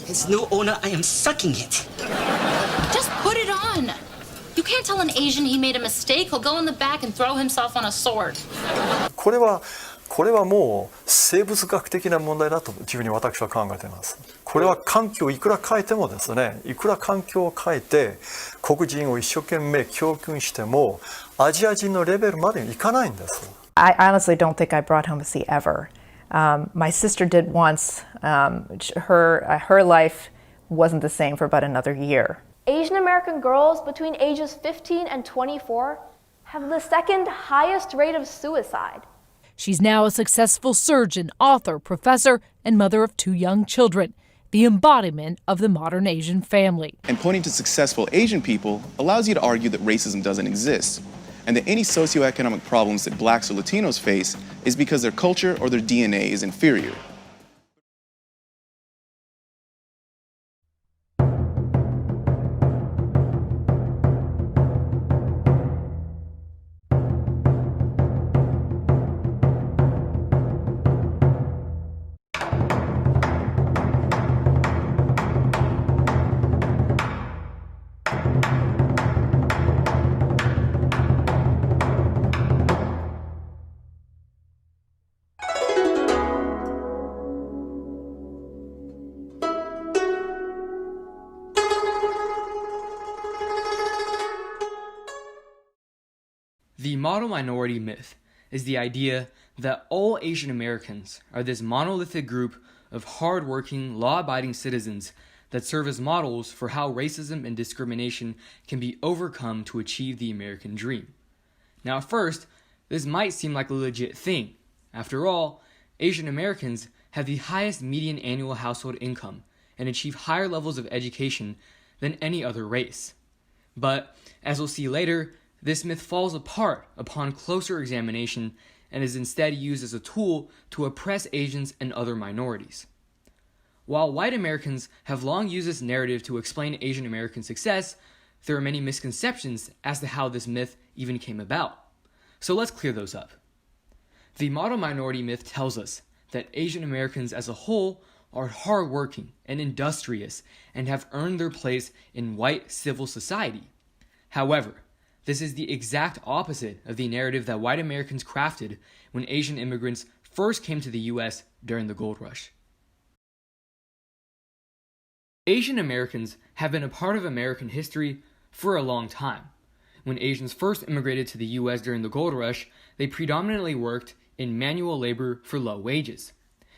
As new owner, I am sucking it. Just put it on. You can't tell an Asian he made a mistake. He'll go in the back and throw himself on a sword. これはもう生物学的な問題だと自分に私は考えています。これは環境をいくら変えてもですね、いくら環境を変えて黒人を一生懸命教訓してもアジア人のレベルまでいかないんです。I honestly don't think I brought home a C ever. My sister did once. Her life wasn't the same for about another year. Asian American girls between ages 15 and 24 have the second highest rate of suicide. She's now a successful surgeon, author, professor, and mother of 2 young children, the embodiment of the modern Asian family. And pointing to successful Asian people allows you to argue that racism doesn't exist, and that any socioeconomic problems that blacks or Latinos face is because their culture or their DNA is inferior. The model minority myth is the idea that all Asian Americans are this monolithic group of hard-working, law-abiding citizens that serve as models for how racism and discrimination can be overcome to achieve the American dream. Now, at first, this might seem like a legit thing. After all, Asian Americans have the highest median annual household income and achieve higher levels of education than any other race. But, as we'll see later, this myth falls apart upon closer examination and is instead used as a tool to oppress Asians and other minorities. While white Americans have long used this narrative to explain Asian American success, there are many misconceptions as to how this myth even came about. So let's clear those up. The model minority myth tells us that Asian Americans as a whole are hardworking and industrious and have earned their place in white civil society. However, this is the exact opposite of the narrative that white Americans crafted when Asian immigrants first came to the US during the gold rush. Asian Americans have been a part of American history for a long time. When Asians first immigrated to the US during the gold rush, they predominantly worked in manual labor for low wages.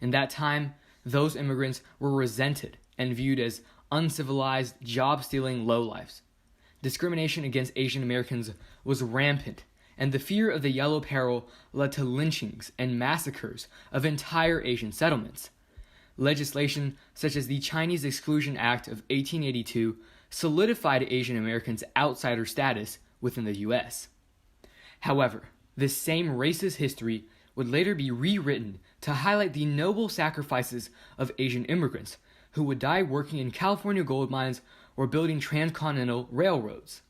In that time, those immigrants were resented and viewed as uncivilized, job-stealing lowlifes. Discrimination against Asian Americans was rampant, and the fear of the Yellow Peril led to lynchings and massacres of entire Asian settlements. Legislation such as the Chinese Exclusion Act of 1882 solidified Asian Americans' outsider status within the US. However, this same racist history would later be rewritten to highlight the noble sacrifices of Asian immigrants who would die working in California gold mines or building transcontinental railroads.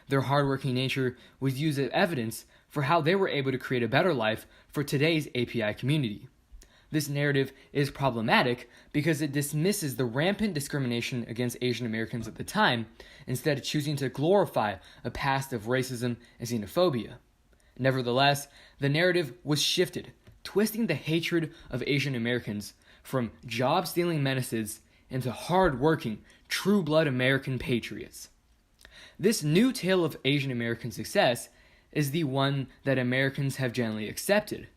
Their hardworking nature was used as evidence for how they were able to create a better life for today's API community. This narrative is problematic because it dismisses the rampant discrimination against Asian Americans at the time, instead of choosing to glorify a past of racism and xenophobia. Nevertheless, the narrative was shifted, twisting the hatred of Asian Americans from job-stealing menaces into hard-working, true-blood American patriots. This new tale of Asian American success is the one that Americans have generally accepted.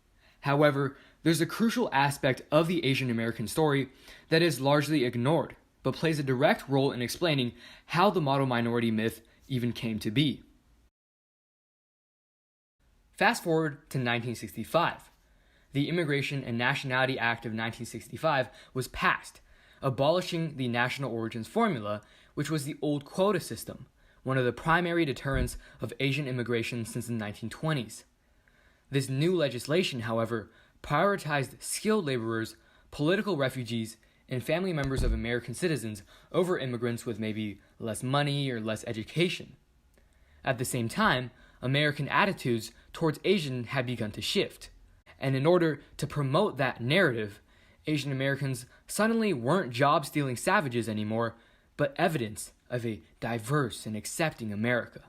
However, there's a crucial aspect of the Asian American story that is largely ignored, but plays a direct role in explaining how the model minority myth even came to be. Fast forward to 1965. The Immigration and Nationality Act of 1965 was passed, abolishing the national origins formula, which was the old quota system, one of the primary deterrents of Asian immigration since the 1920s. This new legislation, however, prioritized skilled laborers, political refugees, and family members of American citizens over immigrants with maybe less money or less education. At the same time, American attitudes towards Asian had begun to shift, and in order to promote that narrative, Asian Americans suddenly weren't job-stealing savages anymore, but evidence of a diverse and accepting America.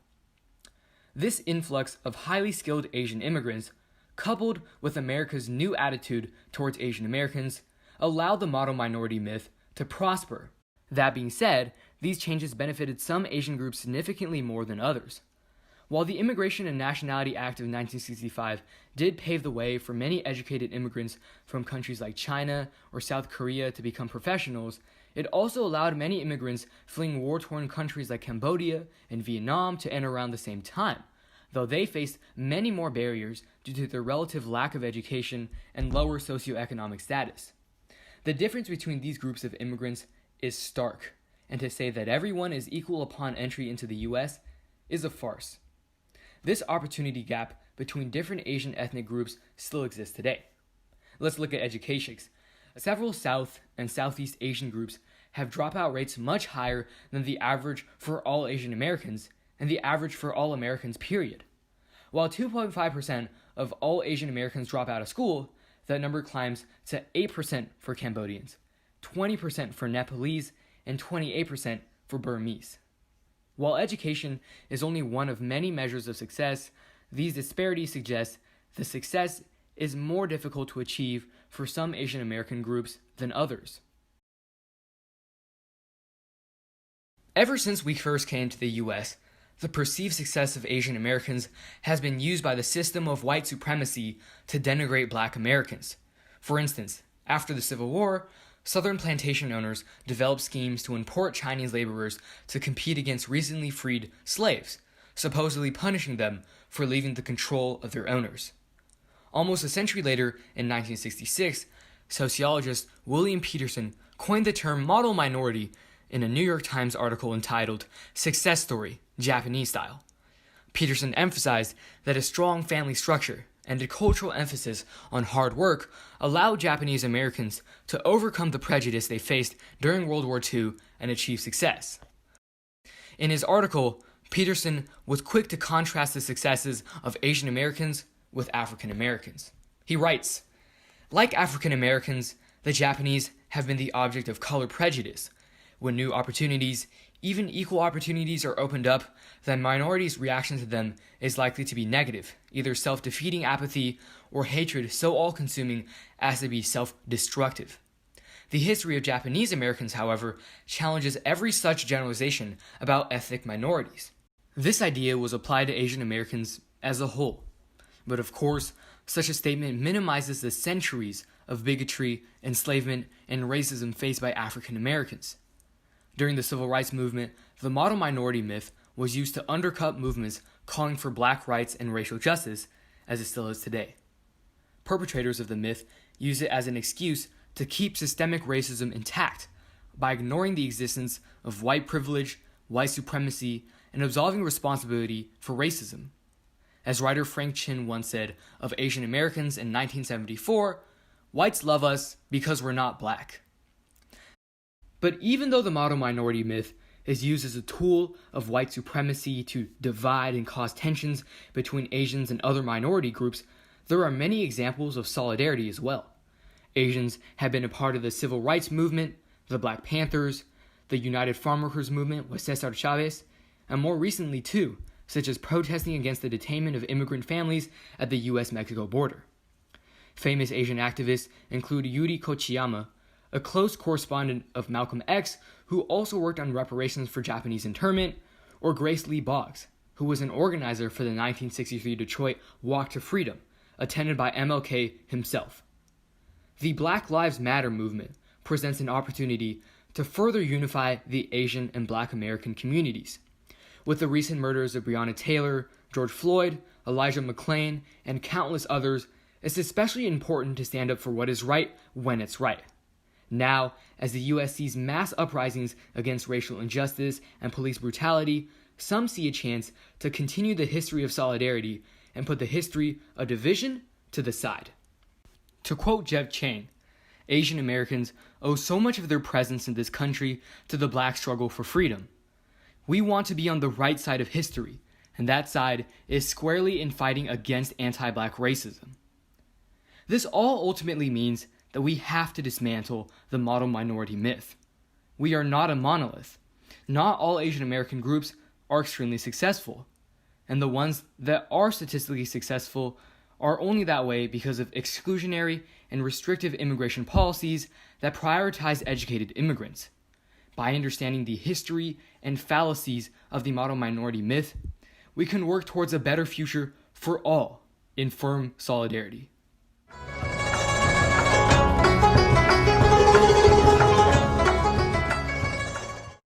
This influx of highly skilled Asian immigrants, coupled with America's new attitude towards Asian Americans, allowed the model minority myth to prosper. That being said, these changes benefited some Asian groups significantly more than others. While the Immigration and Nationality Act of 1965 did pave the way for many educated immigrants from countries like China or South Korea to become professionals, it also allowed many immigrants fleeing war-torn countries like Cambodia and Vietnam to enter around the same time, though they faced many more barriers due to their relative lack of education and lower socioeconomic status. The difference between these groups of immigrants is stark, and to say that everyone is equal upon entry into the U.S. is a farce. This opportunity gap between different Asian ethnic groups still exists today. Let's look at education. Several South and Southeast Asian groups have dropout rates much higher than the average for all Asian Americans and the average for all Americans, period. While 2.5% of all Asian Americans drop out of school, that number climbs to 8% for Cambodians, 20% for Nepalese, and 28% for Burmese. While education is only one of many measures of success, these disparities suggest the success is more difficult to achieve for some Asian American groups than others. Ever since we first came to the US, the perceived success of Asian Americans has been used by the system of white supremacy to denigrate Black Americans. For instance, after the Civil War, Southern plantation owners developed schemes to import Chinese laborers to compete against recently freed slaves, supposedly punishing them for leaving the control of their owners. Almost a century later, in 1966, sociologist William Peterson coined the term model minority in a New York Times article entitled Success Story, Japanese Style. Peterson emphasized that a strong family structure and a cultural emphasis on hard work allowed Japanese Americans to overcome the prejudice they faced during World War II and achieve success. In his article, Peterson was quick to contrast the successes of Asian Americans with African Americans. He writes, "Like African Americans, the Japanese have been the object of color prejudice. When new opportunities, even equal opportunities, are opened up, the minority's reaction to them is likely to be negative, either self-defeating apathy or hatred so all-consuming as to be self-destructive. The history of Japanese Americans, however, challenges every such generalization about ethnic minorities. This idea was applied to Asian Americans as a whole. But of course, such a statement minimizes the centuries of bigotry, enslavement, and racism faced by African Americans. During the Civil Rights Movement, the model minority myth was used to undercut movements calling for black rights and racial justice, as it still is today. Perpetrators of the myth use it as an excuse to keep systemic racism intact by ignoring the existence of white privilege, white supremacy, and absolving responsibility for racism. As writer Frank Chin once said of Asian Americans in 1974, "Whites love us because we're not black." But even though the model minority myth is used as a tool of white supremacy to divide and cause tensions between Asians and other minority groups, there are many examples of solidarity as well. Asians have been a part of the Civil Rights Movement, the Black Panthers, the United Farm Workers Movement with Cesar Chavez, and more recently too, such as protesting against the detainment of immigrant families at the US-Mexico border. Famous Asian activists include Yuri Kochiyama, a close correspondent of Malcolm X who also worked on reparations for Japanese internment, or Grace Lee Boggs, who was an organizer for the 1963 Detroit Walk to Freedom, attended by MLK himself. The Black Lives Matter movement presents an opportunity to further unify the Asian and Black American communities. With the recent murders of Breonna Taylor, George Floyd, Elijah McClain, and countless others, it's especially important to stand up for what is right when it's right. Now, as the U.S. sees mass uprisings against racial injustice and police brutality, some see a chance to continue the history of solidarity and put the history of division to the side. To quote Jeff Chang, Asian Americans owe so much of their presence in this country to the black struggle for freedom. We want to be on the right side of history, and that side is squarely in fighting against anti-black racism. This all ultimately means that we have to dismantle the model minority myth. We are not a monolith. Not all Asian American groups are extremely successful, and the ones that are statistically successful are only that way because of exclusionary and restrictive immigration policies that prioritize educated immigrants. By understanding the history and fallacies of the model minority myth, we can work towards a better future for all in firm solidarity.